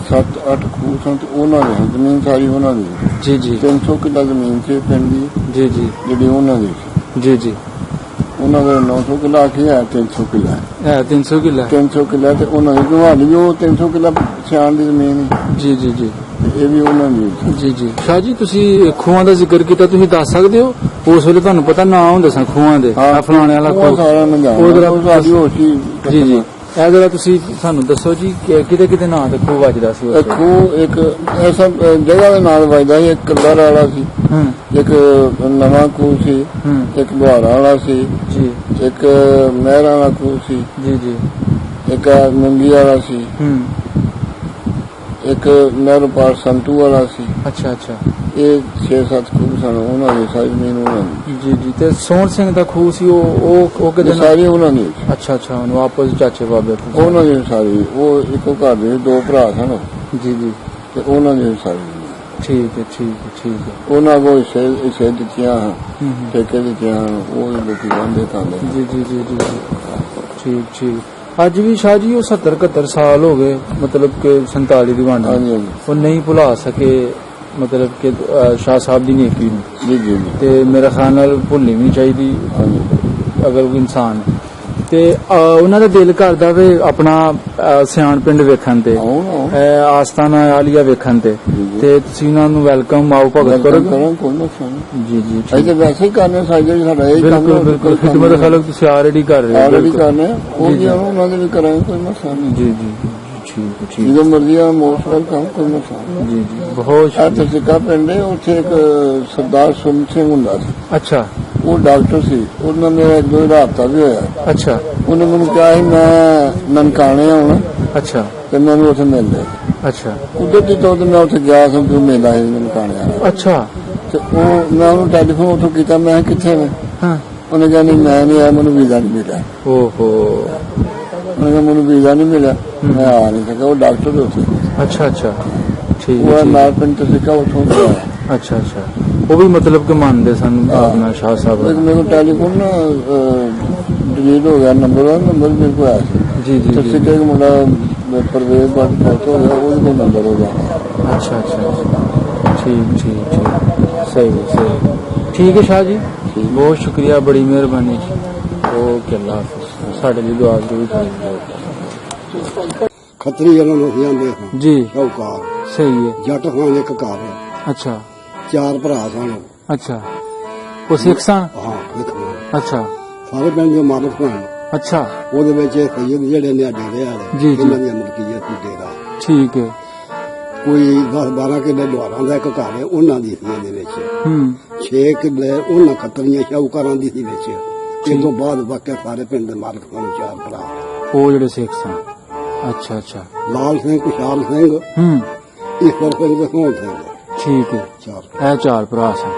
7-8 ਖੂਹ ਸਨ ਤੇ ਉਹਨਾਂ ਦੇ ਜ਼ਮੀਨ ਸਾਰੀ ਉਹਨਾਂ ਦੀ ਜੀ ਜੀ 300 ਕਿੱਲਾ ਜ਼ਮੀਨ ਸੀ ਪਿੰਡ ਦੀ ਜੀ ਜੀ ਜਿਹੜੀ ਉਹਨਾਂ ਦੀ ਸੀ ਜੀ ਜੀ ਉਹਨਾਂ ਦੇ 900 ਕਿੱਲਾ ਕੀ ਹੈ 300 ਕਿੱਲਾ ਹੈ 300 ਕਿੱਲਾ 300 ਕਿੱਲਾ ਤੇ ਉਹਨਾਂ ਦੀ ਗੁਹਾਲੀ ਵੀ ਉਹ 300 ਕਿੱਲਾ ਸਿਆਣ ਦੀ ਜ਼ਮੀਨ ਸੀ ਜੀ ਜੀ ਜੀ ਤੇ ਇਹ ਵੀ ਉਹਨਾਂ ਦੀ ਸੀ। ਜੀ ਜੀ ਸ਼ਾਹ ਜੀ ਤੁਸੀਂ ਖੂਹਾਂ ਦਾ ਜ਼ਿਕਰ ਕੀਤਾ ਤੁਸੀਂ ਦੱਸ ਸਕਦੇ ਹੋ ਉਸ ਵੇਲੇ ਤੁਹਾਨੂੰ ਪਤਾ ਨਾਂ ਹੁੰਦੇ ਸਨ ਖੂਹਾਂ ਦੇ ਆ ਫਲਾਣੇ ਵਾਲਾ ਉਹ ਖੂਹ ਸਾਰਾ ਮੈਂ ਉਹ ਜਾਣਦਾ ਜਰਾ ਉਹ ਸਾਡੀ ਹੋਸ਼ ਸੀ ਜੀ ਜੀ ਇਹ ਜਰਾ ਤੁਸੀਂ ਸਾਨੂੰ ਦੱਸੋ ਜੀ ਕਿਤੇ ਕਿਤੇ ਨਾਂ ਤੇ ਖੂਹ ਵੱਜਦਾ ਸੀ ਉਸ ਇੱਕ ਵੇਲੇ ਖੂਹ ਇੱਕ ਐਸਾ ਜਗ੍ਹਾ ਦੇ ਨਾਲ ਵੱਜਦਾ ਸੀ ਇੱਕ ਕੱਲਰ ਵਾਲਾ ਸੀ ਹੂੰ ਇੱਕ ਨਵਾਂ ਖੂਹ ਸੀ ਹੂੰ ਇੱਕ ਦੁਆਰਾ ਵਾਲਾ ਸੀ ਜੀ ਇੱਕ ਮਹਿਰਾਂ ਵਾਲਾ ਖੂਹ ਸੀ ਜੀ ਜੀ ਇੱਕ ਮੁੰਗੀ ਵਾਲਾ ਸੀ ਹੂੰ ਇੱਕ ਨਹਿਰ ਪਾਰ ਸੰਤੂ ਵਾਲਾ ਸੀ ਅੱਛਾ ਅੱਛਾ ਇਹ 6-7 ਖੂਹ ਸਨ ਉਹਨਾਂ ਦੀ ਸਾਰੀ ਜ਼ਮੀਨ ਉਹਨਾਂ ਦੀ ਜੀ ਜੀ ਤੇ ਸੋਹਣ ਸਿੰਘ ਦਾ ਖੂਹ ਸੀ ਉਹ ਕਿਤੇ ਇਹ ਸਾਰੀ ਉਹਨਾਂ ਦੀ ਅੱਛਾ ਅੱਛਾ ਉਹਨੂੰ ਆਪਸ ਚਾਚੇ ਬਾਬੇ ਤੋਂ ਉਹਨਾਂ ਦੀ ਸਾਰੀ ਉਹ ਇੱਕੋ ਘਰ ਦੇ ਦੋ ਭਰਾ ਸਨ ਜੀ ਜੀ ਤੇ ਉਹਨਾਂ ਦੀ ਸਾਰੀ ਜ਼ਮੀਨ। ਠੀਕ ਹੈ ਠੀਕ ਹੈ ਠੀਕ ਹੈ ਉਹਨਾਂ ਕੋਲ ਹਿੱਸੇ ਦਿੱਤੀਆਂ ਹਨ ਹੂੰ, ਹੂੰ। ਠੇਕੇ ਦਿੱਤੀਆਂ ਹਨ ਉਹ ਲੋਕੀ ਬੰਦੇ ਖਾਂਦੇ ਜੀ ਜੀ ਜੀ ਜੀ ਠੀਕ ਠੀਕ ਅੱਜ ਵੀ ਸ਼ਾਹ ਜੀ ਉਹ 70-71 ਸਾਲ ਹੋ ਗਏ ਮਤਲਬ ਕਿ 47 ਦੀ ਵੰਡ ਹਾਂਜੀ ਹਾਂਜੀ ਉਹ ਨਹੀਂ ਭੁਲਾ ਸਕੇ ਮਤਲਬ ਕਿ ਸ਼ਾਹ ਸਾਹਿਬ ਦੀ ਨੇਕੀ ਨੂੰ ਜੀ ਜੀ ਜੀ ਤੇ ਮੇਰੇ ਖਿਆਲ ਨਾਲ ਭੁੱਲਣੀ ਵੀ ਨਹੀਂ ਚਾਹੀਦੀ ਹਾਂਜੀ ਅਗਰ ਕੋਈ ਇਨਸਾਨ ਹੈ। ਤੇ ਉਹਨਾਂ ਦਾ ਦਿਲ ਕਰਦਾ ਵੇ ਆਪਣਾ ਸਿਆਣ ਪਿੰਡ ਵੇਖਣ ਤੇ ਆਉਂ ਆਸਤਾਨਾ ਆਲੀਆ ਵੇਖਣ ਤੇ ਤੇ ਤੁਸੀਂ ਉਹਨਾਂ ਨੂੰ ਵੈਲਕਮ ਆਓ ਭਗਤ ਕਰੋ ਕਰਾਂ ਕੋਈ ਨੁਕਸਾਨ ਜੀ ਜੀ ਅਸੀਂ ਤਾਂ ਵੈਸੇ ਹੀ ਕਰਨੇ ਸਾਡਾ ਸਾਡਾ ਇਹ ਕੰਮ ਬਿਲਕੁਲ ਬਿਲਕੁਲ ਖਿਦਮਤ ਖਲਕ ਤੁਸੀਂ ਆਲਰੇਡੀ ਕਰ ਰਹੇ ਹੋ ਆਲਰੇਡੀ ਬਿਲਕੁਲ। ਕਰਨੇ ਉਹ ਵੀ ਉਹਨਾਂ ਦੇ ਵੀ ਕਰਾਂਗੇ ਕੋਈ ਨੁਕਸਾਨ ਨਹੀਂ ਜੀ ਜੀ ਜੀ, ਠੀਕ ਹੈ, ਠੀਕ ਜਦੋਂ ਮਰਜ਼ੀ ਆ ਮੋਸਟ ਵੈਲਕਮ ਕੋਈ ਨੁਕਸਾਨ ਨਹੀਂ। ਜੀ ਜੀ ਬਹੁਤ ਆ ਤਸਿਕਾ ਪਿੰਡ ਹੈ ਉੱਥੇ ਇੱਕ ਸਰਦਾਰ ਸੁਮ ਸਿੰਘ ਹੁੰਦਾ ਸੀ ਅੱਛਾ ਉਹ ਡਾਕਟਰ ਸੀ ਉਹਨਾਂ ਨੇ ਇੱਕ ਦੋ ਰਾਬਤਾ ਵੀ ਹੋਇਆ ਅੱਛਾ ਉਹਨੇ ਮੈਨੂੰ ਕਿਹਾ ਸੀ ਮੈਂ ਨਨਕਾਣੇ ਆਉਣਾ ਅੱਛਾ ਤੇ ਮੈਨੂੰ ਉੱਥੇ ਮਿਲ ਲਿਆ ਅੱਛਾ ਕੁਦਰਤੀ ਤੌਰ ਤੇ ਮੈਂ ਉੱਥੇ ਗਿਆ ਸੀ ਕਿ ਮੇਲਾ ਸੀ ਨਨਕਾਣੇ ਵਾਲਾ ਅੱਛਾ ਤੇ ਉਹ ਮੈਂ ਉਹਨੂੰ ਟੈਲੀਫੋਨ ਉੱਥੋਂ ਕੀਤਾ ਮੈਂ ਕਿਹਾ ਕਿੱਥੇ ਨੇ ਹਾਂ ਉਹਨੇ ਕਿਹਾ ਨਹੀਂ ਮੈਂ ਨਹੀਂ ਆਇਆ ਮੈਨੂੰ ਵੀਜ਼ਾ ਨਹੀਂ ਮਿਲਿਆ ਓਹੋ ਉਹਨੇ ਕਿਹਾ ਮੈਨੂੰ ਵੀਜ਼ਾ ਨਹੀਂ ਮਿਲਿਆ ਮੈਂ ਆ ਨਹੀਂ ਸਕਿਆ ਉਹ ਡਾਕਟਰ ਦੇ ਉੱਥੇ ਅੱਛਾ ਅੱਛਾ ਠੀਕ ਉਹ ਹੈ, ਨਾਲ ਪਿੰਡ ਤੋਂ ਸਿੱਖਾ ਉੱਥੋਂ ਤੋਂ ਆਇਆ ਠੀਕ ਅੱਛਾ ਅੱਛਾ ਉਹ ਵੀ ਮਤਲਬ ਕਿ ਮੰਨਦੇ ਸਨ ਆਪਣਾ ਸ਼ਾਹ ਸਾਹਿਬ ਇੱਕ ਮੇਰੇ ਟੈਲੀਫੋਨ ਨਾ ਡਿਲੀਟ ਹੋ ਗਿਆ ਨੰਬਰ ਮੇਰੇ ਕੋਲ ਆਇਆ ਸੀ ਜੀ ਜੀ ਤੇ ਜੀ ਸਿੱਖੇ ਇੱਕ ਮੁੰਡਾ ਪਰਵੇਜ਼ ਬਾਤ ਹੋ ਗਿਆ ਉਹਦੇ ਕੋਲ ਨੰਬਰ ਹੋ ਗਿਆ ਅੱਛਾ ਅੱਛਾ ਅੱਛਾ। ਠੀਕ ਠੀਕ ਠੀਕ ਸਹੀ ਹੈ, ਸਹੀ ਹੈ। ਠੀਕ ਹੈ ਸ਼ਾਹ ਜੀ ਬਹੁਤ ਸ਼ੁਕਰੀਆ ਬੜੀ ਮਿਹਰਬਾਨੀ ਜੀ ਓਕੇ ਅੱਲਾਹ ਹਾਫਿਜ਼ ਸਾਡੇ ਲਈ ਦੁਆ ਜ਼ਰੂਰ ਕਰਿਓ ਖੱਤਰੀ ਇਹਨਾਂ ਨੂੰ ਅਸੀਂ ਆਂਦੇ ਹਾਂ ਜੀ ਸ਼ੌਕਾਰ ਸਹੀ ਹੈ ਜੱਟ ਖਾਨ ਇੱਕ ਘਰ ਹੈ, ਅੱਛਾ 4 ਭਰਾ ਸਨ ਅੱਛਾ ਉਹ ਸਿੱਖ ਸਨ ਹਾਂ ਲਿਖੋ ਅੱਛਾ ਸਾਰੇ ਪਿੰਡ ਦੇ ਮਾਲਕ ਹਨ ਅੱਛਾ ਉਹਦੇ ਵਿੱਚ ਇਹ ਸੈਯਦ ਜਿਹੜੇ ਨੇ ਡੇਰੇ ਵਾਲੇ ਜੀ, ਜੀ। ਇਹਨਾਂ ਦੀ ਮਲਕੀਅਤ ਦੀ ਡੇਰਾ ਠੀਕ ਹੈ ਕੋਈ 10-12 ਕਿੱਲੇ ਦੁਆਰਾਂ ਦਾ ਇੱਕ ਘਰ ਹੈ ਉਹਨਾਂ ਦੀ ਸੀ ਇਹਦੇ ਵਿੱਚ ਹੂੰ 6 ਕਿੱਲੇ ਉਹਨਾਂ ਖੱਤਰੀਆਂ ਸ਼ਾਹੂਕਾਰਾਂ ਦੀ ਸੀ ਵਿੱਚ ਇਸ ਤੋਂ ਬਾਅਦ ਵਾਕਿਆ ਸਾਰੇ ਪਿੰਡ ਦੇ ਮਾਲਕ ਹਨ 4 ਭਰਾ ਉਹ ਜਿਹੜੇ ਸਿੱਖ ਸਨ ਅੱਛਾ ਅੱਛਾ ਲਾਲ ਸਿੰਘ ਕੁਸ਼ਾਲ ਸਿੰਘ ਹੂੰ ਈਸ਼ਵਰ ਸਿੰਘ ਤੇ ਸੋਹਣ ਸਿੰਘ ਠੀਕ ਹੈ 4 ਇਹ 4 ਭਰਾ ਸਨ